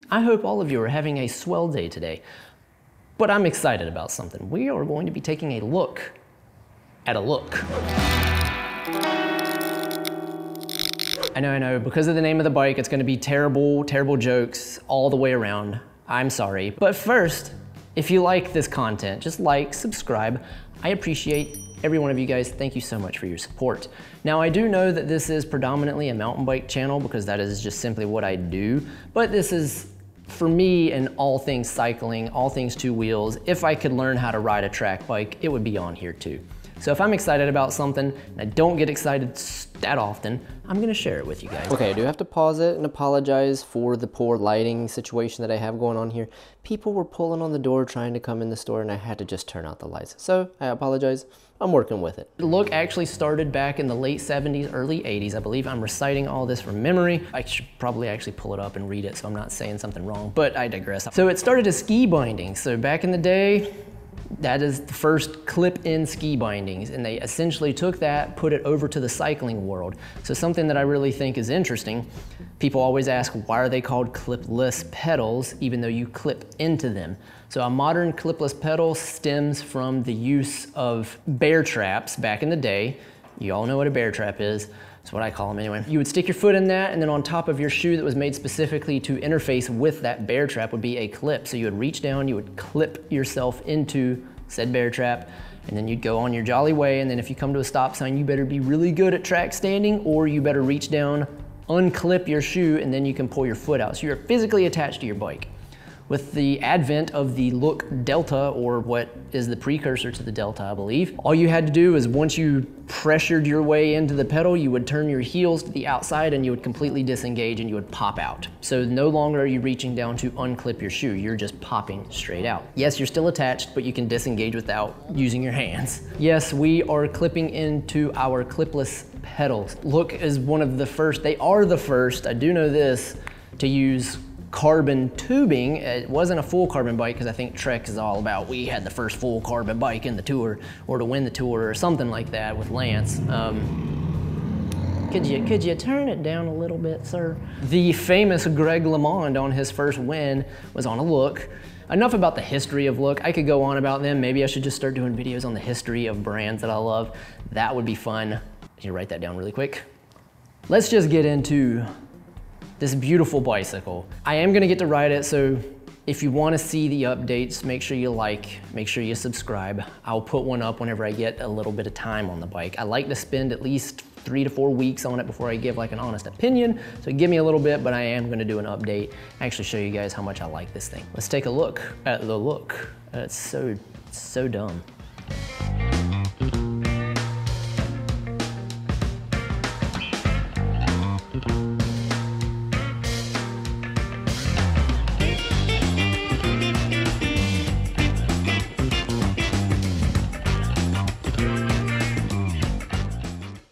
I hope all of you are having a swell day today, but I'm excited about something. We are going to be taking a look at a look. I know, because of the name of the bike, it's gonna be terrible jokes all the way around. I'm sorry. But first, if you like this content, just like, subscribe. I appreciate every one of you guys. Thank you so much for your support. Now, I do know that this is predominantly a mountain bike channel because that is just simply what I do, but this is, for me, and all things cycling, all things two wheels. If I could learn how to ride a track bike, it would be on here too. So if I'm excited about something, and I don't get excited that often, I'm gonna share it with you guys. Okay, I do have to pause it and apologize for the poor lighting situation that I have going on here. People were pulling on the door trying to come in the store and I had to just turn out the lights. So I apologize, I'm working with it. The look actually started back in the late 70s, early 80s. I believe I'm reciting all this from memory. I should probably actually pull it up and read it so I'm not saying something wrong, but I digress. So it started as ski bindings. So back in the day, that is the first clip-in ski bindings, and they essentially took that, put it over to the cycling world. So something that I really think is interesting, people always ask, why are they called clipless pedals, even though you clip into them? So a modern clipless pedal stems from the use of bear traps back in the day. You all know what a bear trap is. That's what I call them anyway. You would stick your foot in that, and then on top of your shoe that was made specifically to interface with that bear trap would be a clip. So you would reach down, you would clip yourself into said bear trap, and then you'd go on your jolly way, and then if you come to a stop sign, you better be really good at track standing, or you better reach down, unclip your shoe, and then you can pull your foot out. So you're physically attached to your bike. With the advent of the Look Delta, or what is the precursor to the Delta, I believe, all you had to do is once you pressured your way into the pedal, you would turn your heels to the outside and you would completely disengage and you would pop out. So no longer are you reaching down to unclip your shoe, you're just popping straight out. Yes, you're still attached, but you can disengage without using your hands. Yes, we are clipping into our clipless pedals. Look is one of the first, they are the first, I do know this, to use carbon tubing. It wasn't a full carbon bike because I think Trek is all about, we had the first full carbon bike in the tour, or to win the tour, or something like that with Lance. Could you turn it down a little bit, sir? The famous Greg LeMond on his first win was on a Look. Enough about the history of Look. I could go on about them. Maybe I should just start doing videos on the history of brands that I love. That would be fun. Can you write that down really quick? Let's just get into this beautiful bicycle. I am gonna get to ride it, so if you wanna see the updates, make sure you like, make sure you subscribe. I'll put one up whenever I get a little bit of time on the bike. I like to spend at least 3 to 4 weeks on it before I give like an honest opinion, so give me a little bit, but I am gonna do an update, actually show you guys how much I like this thing. Let's take a look at the look. It's so dumb.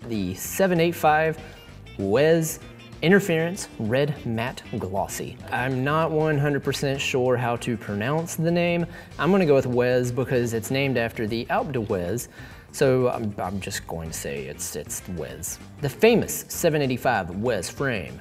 The 785 Huez Interference Red Matte Glossy. I'm not 100% sure how to pronounce the name. I'm gonna go with Huez because it's named after the Alpe d'Huez, so I'm just going to say it's Huez. The famous 785 Huez frame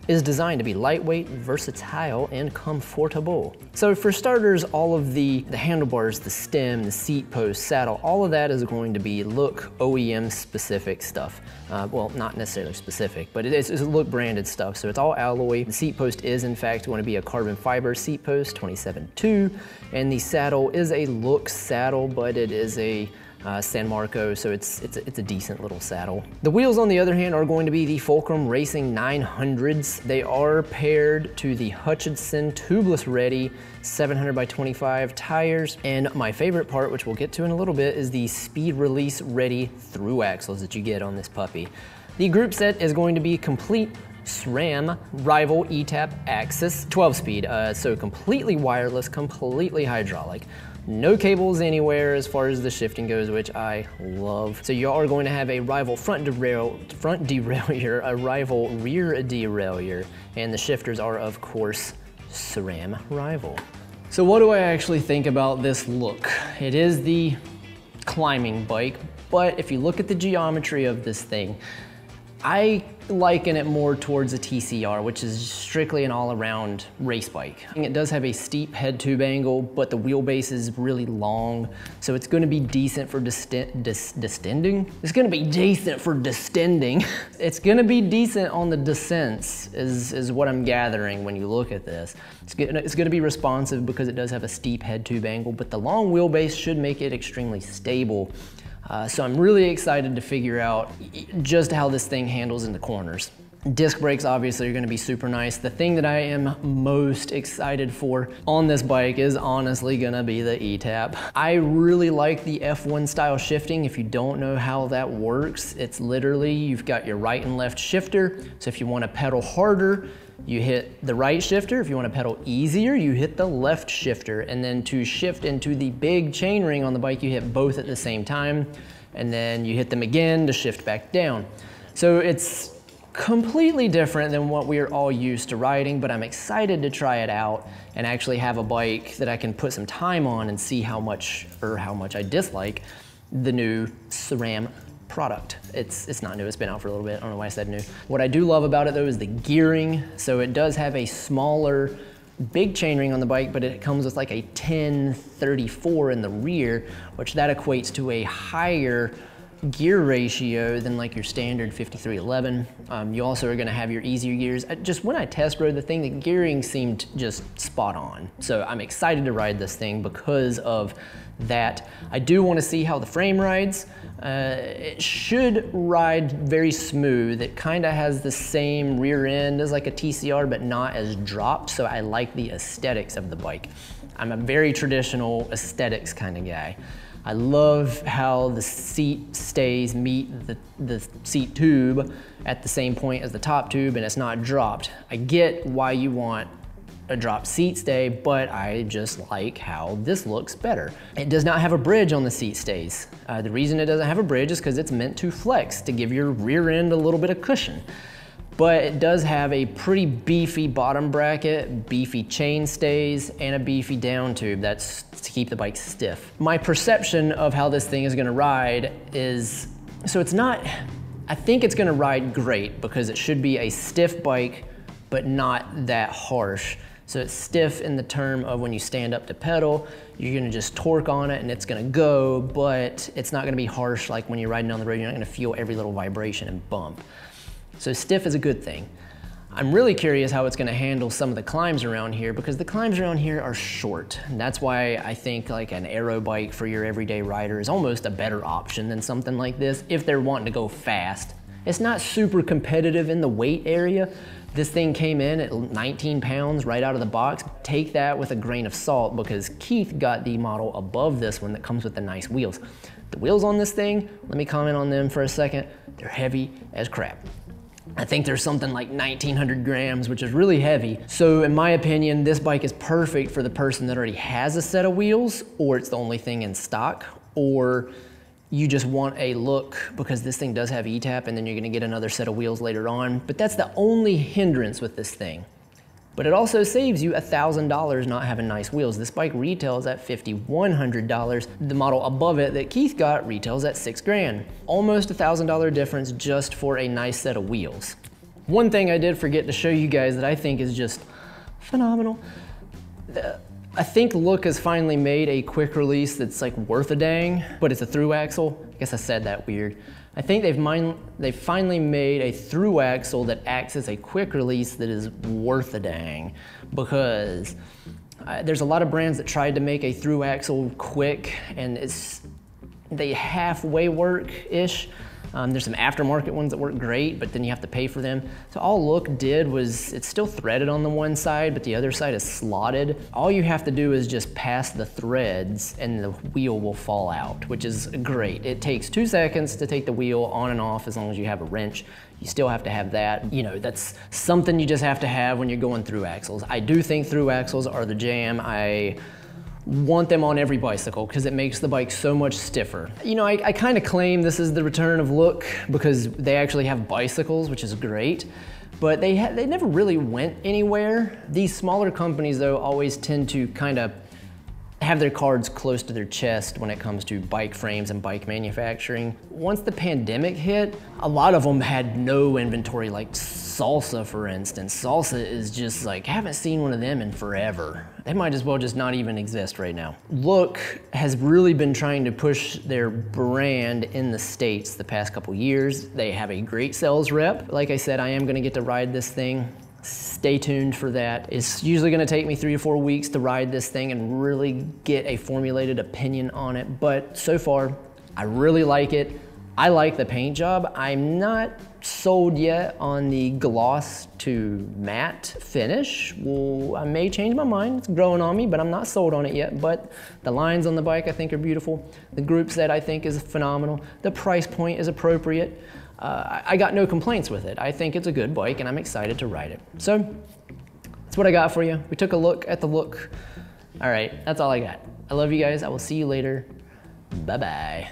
is designed to be lightweight, versatile, and comfortable. So for starters, all of the handlebars, the stem, the seat post, saddle, all of that is going to be Look OEM specific stuff. Well, not necessarily specific, but it's Look branded stuff, so it's all alloy. The seat post is in fact going to be a carbon fiber seat post, 27.2, and the saddle is a Look saddle, but it is a San Marco, so it's a decent little saddle. The wheels, on the other hand, are going to be the Fulcrum Racing 900s. They are paired to the Hutchinson tubeless ready 700 by 25 tires, and my favorite part, which we'll get to in a little bit, is the speed release ready thru axles that you get on this puppy. The group set is going to be complete SRAM Rival ETAP Axis 12-speed, so completely wireless, completely hydraulic. No cables anywhere as far as the shifting goes, which I love. So you are going to have a Rival front derailleur, a Rival rear derailleur, and the shifters are, of course, SRAM Rival. So what do I actually think about this look? It is the climbing bike, but if you look at the geometry of this thing, I liken it more towards a TCR, which is strictly an all-around race bike. It does have a steep head tube angle, but the wheelbase is really long, so it's gonna be decent for distending. It's gonna be decent for distending. It's gonna be decent on the descents, is what I'm gathering when you look at this. It's gonna be responsive because it does have a steep head tube angle, but the long wheelbase should make it extremely stable. So I'm really excited to figure out just how this thing handles in the corners. Disc brakes obviously are gonna be super nice. The thing that I am most excited for on this bike is honestly gonna be the E-tap. I really like the F1 style shifting. If you don't know how that works, it's literally, you've got your right and left shifter. So if you wanna pedal harder, you hit the right shifter. If you wanna pedal easier, you hit the left shifter. And then to shift into the big chain ring on the bike, you hit both at the same time. And then you hit them again to shift back down. So it's completely different than what we're all used to riding, but I'm excited to try it out and actually have a bike that I can put some time on and see how much I dislike the new SRAM product. It's not new, it's been out for a little bit. I don't know why I said new. What I do love about it though is the gearing. So it does have a smaller big chainring on the bike, but it comes with like a 10-34 in the rear, which that equates to a higher gear ratio than like your standard 5311. You also are gonna have your easier gears. Just when I test rode the thing, the gearing seemed just spot on. So I'm excited to ride this thing because of that. I do wanna see how the frame rides. It should ride very smooth. It kinda has the same rear end as like a TCR, but not as dropped. So I like the aesthetics of the bike. I'm a very traditional aesthetics kind of guy. I love how the seat stays meet the seat tube at the same point as the top tube and it's not dropped. I get why you want a drop seat stay, but I just like how this looks better. It does not have a bridge on the seat stays. The reason it doesn't have a bridge is because it's meant to flex, to give your rear end a little bit of cushion. But it does have a pretty beefy bottom bracket, beefy chain stays, and a beefy down tube. That's to keep the bike stiff. My perception of how this thing is gonna ride is, so it's not, I think it's gonna ride great because it should be a stiff bike, but not that harsh. So it's stiff in the term of when you stand up to pedal, you're gonna just torque on it and it's gonna go, but it's not gonna be harsh like when you're riding down the road, you're not gonna feel every little vibration and bump. So stiff is a good thing. I'm really curious how it's gonna handle some of the climbs around here because the climbs around here are short. And that's why I think like an aero bike for your everyday rider is almost a better option than something like this if they're wanting to go fast. It's not super competitive in the weight area. This thing came in at 19 pounds right out of the box. Take that with a grain of salt because Keith got the model above this one that comes with the nice wheels. The wheels on this thing, let me comment on them for a second. They're heavy as crap. I think there's something like 1,900 grams, which is really heavy. So in my opinion, this bike is perfect for the person that already has a set of wheels, or it's the only thing in stock, or you just want a look because this thing does have E-tap and then you're gonna get another set of wheels later on. But that's the only hindrance with this thing. But it also saves you $1,000 not having nice wheels. This bike retails at $5,100. The model above it that Keith got retails at $6 grand. Almost $1,000 difference just for a nice set of wheels. One thing I did forget to show you guys that I think is just phenomenal. I think Look has finally made a quick release that's like worth a dang, but it's a thru axle. I guess I said that weird. I think they've finally made a thru axle that acts as a quick release that is worth a dang because there's a lot of brands that tried to make a thru axle quick and they halfway work-ish. There's some aftermarket ones that work great, but then you have to pay for them. So all Look did was, it's still threaded on the one side, but the other side is slotted. All you have to do is just pass the threads and the wheel will fall out, which is great. It takes 2 seconds to take the wheel on and off as long as you have a wrench. You still have to have that. You know, that's something you just have to have when you're going through axles. I do think through axles are the jam. I want them on every bicycle because it makes the bike so much stiffer. You know, I kind of claim this is the return of Look because they actually have bicycles, which is great, but they never really went anywhere. These smaller companies though always tend to kind of have their cards close to their chest when it comes to bike frames and bike manufacturing. Once the pandemic hit, a lot of them had no inventory, like Salsa, for instance. Salsa is just like, haven't seen one of them in forever. They might as well just not even exist right now. Look has really been trying to push their brand in the States the past couple years. They have a great sales rep. Like I said, I am gonna get to ride this thing. Stay tuned for that. It's usually gonna take me 3 to 4 weeks to ride this thing and really get a formulated opinion on it. But so far, I really like it. I like the paint job. I'm not sold yet on the gloss to matte finish. Well, I may change my mind. It's growing on me, but I'm not sold on it yet. But the lines on the bike I think are beautiful. The group set I think is phenomenal. The price point is appropriate. I got no complaints with it. I think it's a good bike and I'm excited to ride it. So that's what I got for you. We took a look at the look. All right, that's all I got. I love you guys. I will see you later. Bye-bye.